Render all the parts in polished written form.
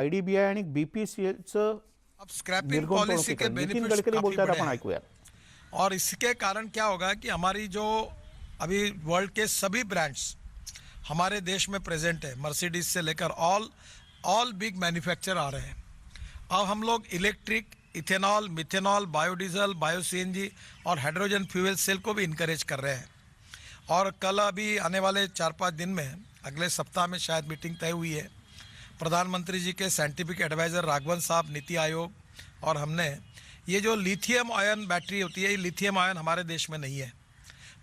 IDBI आणि बीपीसीएलचं अब scrapping निर्गुणपणूक policy के नितीन बेनिफिट्स गडकरी काफी बोलतात, बड़े आपण हैं ऐकूया। और इसके कारण क्या होगा कि हमारी जो अभी वर्ल्ड के सभी ब्रांड्स हमारे देश में प्रेजेंट है, मर्सिडीज से लेकर ऑल बिग मैन्युफैक्चर आ रहे हैं। अब हम लोग electric, ethanol, methanol, biodiesel, bio CNG और हाइड्रोजन फ्यूल सेल को भी इनकरेज कर रहे हैं। और कल अभी आने वाले 4-5 दिन में, अगले सप्ताह में शायद मीटिंग तय हुई है। प्रधानमंत्री जी के साइंटिफिक एडवाइज़र राघवन साहब, नीति आयोग और हमने ये जो लिथियम आयन बैटरी होती है, ये लिथियम आयन हमारे देश में नहीं है,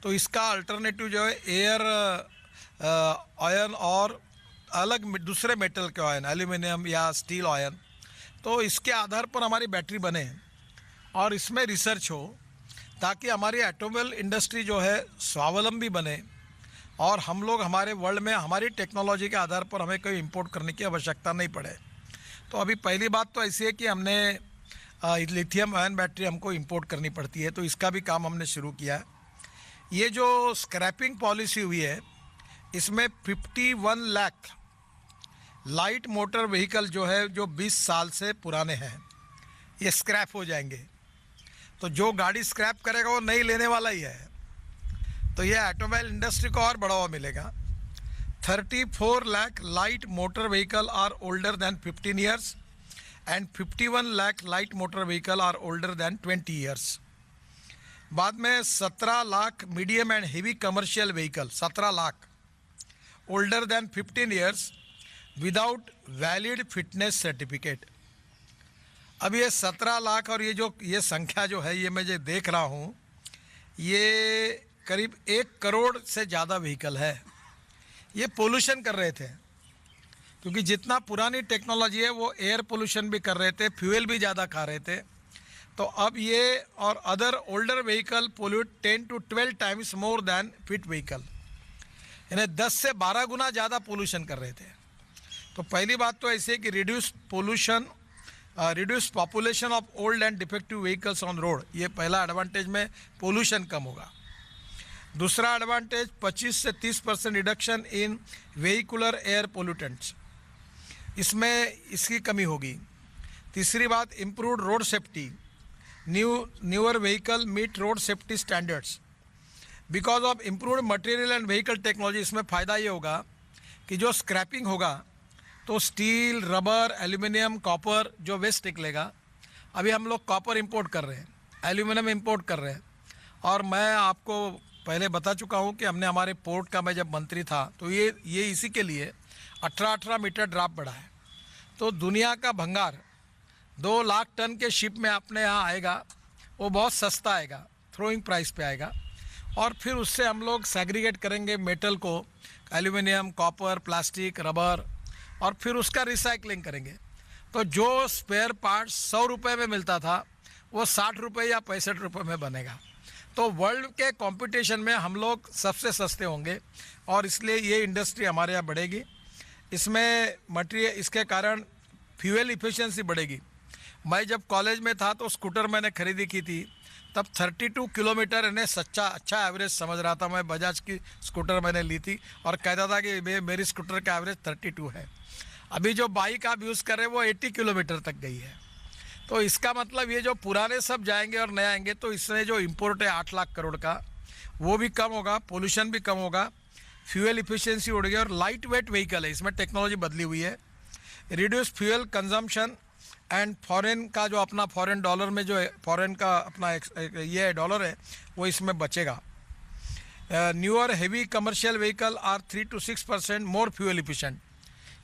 तो इसका अल्टरनेटिव जो है एयर आयन और अलग दूसरे मेटल के आयन, एल्यूमिनियम या स्टील आयन, तो इसके आधार पर हमारी बैटरी बने और इसमें रिसर्च हो ताकि हमारी ऑटोमोबाइल इंडस्ट्री जो है स्वावलंबी बने और हम लोग हमारे वर्ल्ड में हमारी टेक्नोलॉजी के आधार पर हमें कोई इंपोर्ट करने की आवश्यकता नहीं पड़े। तो अभी पहली बात तो ऐसी है कि हमने लिथियम आयन बैटरी हमको इंपोर्ट करनी पड़ती है, तो इसका भी काम हमने शुरू किया है। ये जो स्क्रैपिंग पॉलिसी हुई है, इसमें 51 लाख लाइट मोटर व्हीकल जो है, जो 20 साल से पुराने हैं, ये स्क्रैप हो जाएंगे। तो जो गाड़ी स्क्रैप करेगा वो नई लेने वाला ही है, तो ये ऑटोमोबाइल इंडस्ट्री को और बढ़ावा मिलेगा। 34 lakh light motor vehicle are older than 15 years and 51 lakh light motor vehicle are older than 20 years. बाद में 17 lakh medium and heavy commercial vehicle, 17 lakh older than 15 years without valid fitness certificate. अब ये 17 लाख और ये संख्या जो है, ये मैं जो देख रहा हूँ, ये करीब 1 करोड़ से ज़्यादा व्हीकल है। ये पोल्यूशन कर रहे थे, क्योंकि जितना पुरानी टेक्नोलॉजी है वो एयर पोल्यूशन भी कर रहे थे, फ्यूल भी ज़्यादा खा रहे थे। तो अब ये और other older vehicle pollute 10 to 12 times more than fit vehicle, यानी 10 से 12 गुना ज़्यादा पोल्यूशन कर रहे थे। तो पहली बात तो ऐसे कि reduce population of old and defective vehicles on road, ये पहला एडवांटेज में पोल्यूशन कम होगा। दूसरा एडवांटेज 25 से 30% reduction in vehicular air pollutants, इसमें इसकी कमी होगी। तीसरी बात, improved road safety, newer vehicle meet road safety standards because of improved material and vehicle technology. इसमें फ़ायदा ये होगा कि जो स्क्रैपिंग होगा तो स्टील, रबर, एल्यूमिनियम, कॉपर जो वेस्ट निकलेगा, अभी हम लोग कॉपर इंपोर्ट कर रहे हैं, एल्यूमिनियम इंपोर्ट कर रहे हैं। और मैं आपको पहले बता चुका हूं कि हमने हमारे पोर्ट का, मैं जब मंत्री था तो ये इसी के लिए 18 मीटर ड्राफ्ट बढ़ा है। तो दुनिया का भंगार 2 लाख टन के शिप में अपने यहाँ आएगा, वो बहुत सस्ता आएगा, थ्रोइंग प्राइस पे आएगा। और फिर उससे हम लोग सेग्रीगेट करेंगे मेटल को, एल्यूमिनियम, कॉपर, प्लास्टिक, रबर, और फिर उसका रिसाइकलिंग करेंगे। तो जो स्पेयर पार्ट 100 रुपये में मिलता था वो 60 रुपये या 65 रुपये में बनेगा। तो वर्ल्ड के कंपटीशन में हम लोग सबसे सस्ते होंगे और इसलिए ये इंडस्ट्री हमारे यहाँ बढ़ेगी। इसमें मटेरियल, इसके कारण फ्यूल इफिशिएंसी बढ़ेगी। मैं जब कॉलेज में था तो स्कूटर मैंने खरीदी की थी, तब 32 किलोमीटर इन्हें अच्छा एवरेज समझ रहा था। मैं बजाज की स्कूटर मैंने ली थी और कहता था कि मेरी स्कूटर का एवरेज 32 है। अभी जो बाइक आप यूज़ कर रहे हैं वो 80 किलोमीटर तक गई है। तो इसका मतलब ये जो पुराने सब जाएंगे और नए आएंगे, तो इसमें जो इंपोर्ट है 8 लाख करोड़ का, वो भी कम होगा, पोल्यूशन भी कम होगा, फ्यूल इफिशिएंसी बढ़ेगी और लाइट वेट व्हीकल है, इसमें टेक्नोलॉजी बदली हुई है। Reduce fuel consumption and foreign का जो अपना फॉरेन डॉलर में जो है, फॉरेन का अपना ये डॉलर है, वो इसमें बचेगा। Newer heavy commercial vehicle are 3 to 6% more fuel efficient,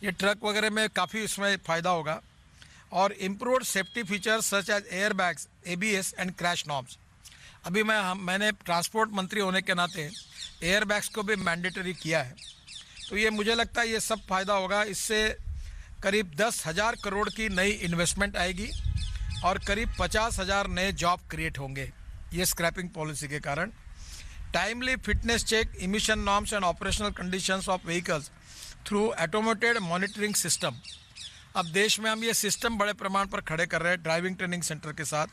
ये ट्रक वगैरह में काफ़ी इसमें फ़ायदा होगा। और improved safety features such as air bags, ABS and crash norms. अभी मैंने ट्रांसपोर्ट मंत्री होने के नाते एयर बैग्स को भी मैंडेटरी किया है, तो ये मुझे लगता है ये सब फ़ायदा होगा। इससे करीब 10,000 करोड़ की नई इन्वेस्टमेंट आएगी और करीब 50,000 नए जॉब क्रिएट होंगे ये स्क्रैपिंग पॉलिसी के कारण। Timely fitness check, emission norms and operational conditions of vehicles through automated monitoring system. अब देश में हम ये सिस्टम बड़े प्रमाण पर खड़े कर रहे हैं ड्राइविंग ट्रेनिंग सेंटर के साथ।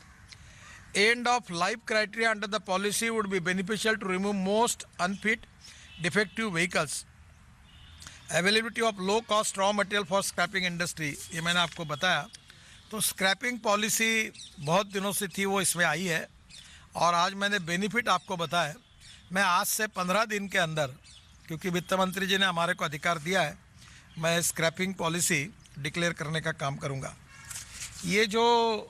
End of life criteria under the policy would be beneficial to remove most unfit defective vehicles availability of low cost raw material for scrapping industry, ये मैंने आपको बताया। तो स्क्रैपिंग पॉलिसी बहुत दिनों से थी, वो इसमें आई है और आज मैंने बेनिफिट आपको बताया। मैं आज से 15 दिन के अंदर, क्योंकि वित्त मंत्री जी ने हमारे को अधिकार दिया है, मैं स्क्रैपिंग पॉलिसी डिक्लेयर करने का काम करूँगा। ये जो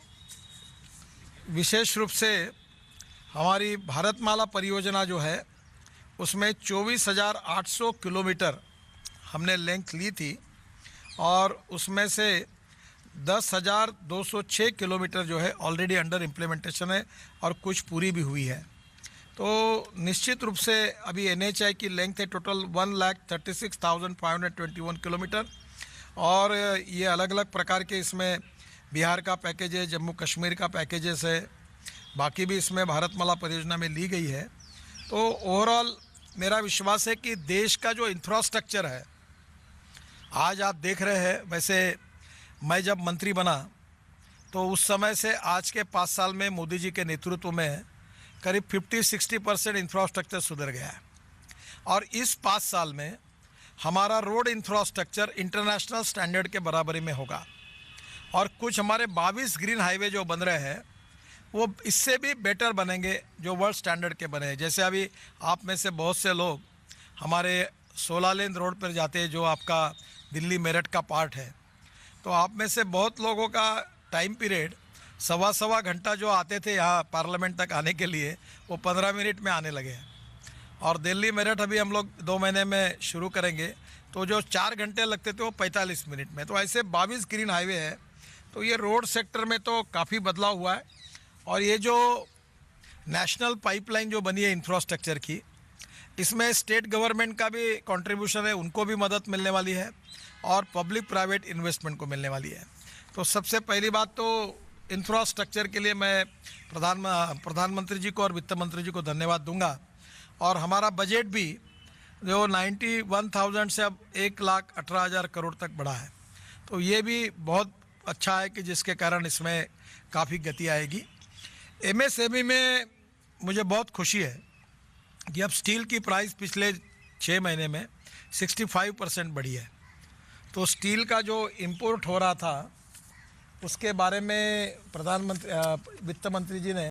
विशेष रूप से हमारी भारतमाला परियोजना जो है उसमें 24,800 किलोमीटर हमने लेंथ ली थी और उसमें से 10,206 किलोमीटर जो है ऑलरेडी अंडर इम्प्लीमेंटेशन है और कुछ पूरी भी हुई है। तो निश्चित रूप से अभी NHI की लेंथ है टोटल 1,36,521 किलोमीटर और ये अलग अलग प्रकार के इसमें बिहार का पैकेज है, जम्मू कश्मीर का पैकेजेस है, बाकी भी इसमें भारतमाला परियोजना में ली गई है। तो ओवरऑल मेरा विश्वास है कि देश का जो इंफ्रास्ट्रक्चर है, आज आप देख रहे हैं, वैसे मैं जब मंत्री बना तो उस समय से आज के 5 साल में मोदी जी के नेतृत्व में करीब 50-60% इंफ्रास्ट्रक्चर सुधर गया है और इस 5 साल में हमारा रोड इंफ्रास्ट्रक्चर इंटरनेशनल स्टैंडर्ड के बराबरी में होगा और कुछ हमारे 22 ग्रीन हाईवे जो बन रहे हैं वो इससे भी बेटर बनेंगे, जो वर्ल्ड स्टैंडर्ड के बने हैं। जैसे अभी आप में से बहुत से लोग हमारे 16 लेन रोड पर जाते हैं, जो आपका दिल्ली मेरठ का पार्ट है, तो आप में से बहुत लोगों का टाइम पीरियड सवा घंटा जो आते थे यहाँ पार्लियामेंट तक आने के लिए, वो 15 मिनट में आने लगे हैं। और दिल्ली मेरठ अभी हम लोग 2 महीने में शुरू करेंगे, तो जो 4 घंटे लगते थे वो 45 मिनट में। तो ऐसे 22 ग्रीन हाईवे है। तो ये रोड सेक्टर में तो काफ़ी बदलाव हुआ है और ये जो नेशनल पाइपलाइन जो बनी है इंफ्रास्ट्रक्चर की, इसमें स्टेट गवर्नमेंट का भी कंट्रीब्यूशन है, उनको भी मदद मिलने वाली है और पब्लिक प्राइवेट इन्वेस्टमेंट को मिलने वाली है। तो सबसे पहली बात तो इंफ्रास्ट्रक्चर के लिए मैं प्रधानमंत्री जी को और वित्त मंत्री जी को धन्यवाद दूंगा। और हमारा बजट भी जो 91,000 से अब 1,18,000 करोड़ तक बढ़ा है, तो ये भी बहुत अच्छा है कि जिसके कारण इसमें काफ़ी गति आएगी। MSME में मुझे बहुत खुशी है कि अब स्टील की प्राइस पिछले 6 महीने में 65% बढ़ी है। तो स्टील का जो इंपोर्ट हो रहा था उसके बारे में वित्त मंत्री जी ने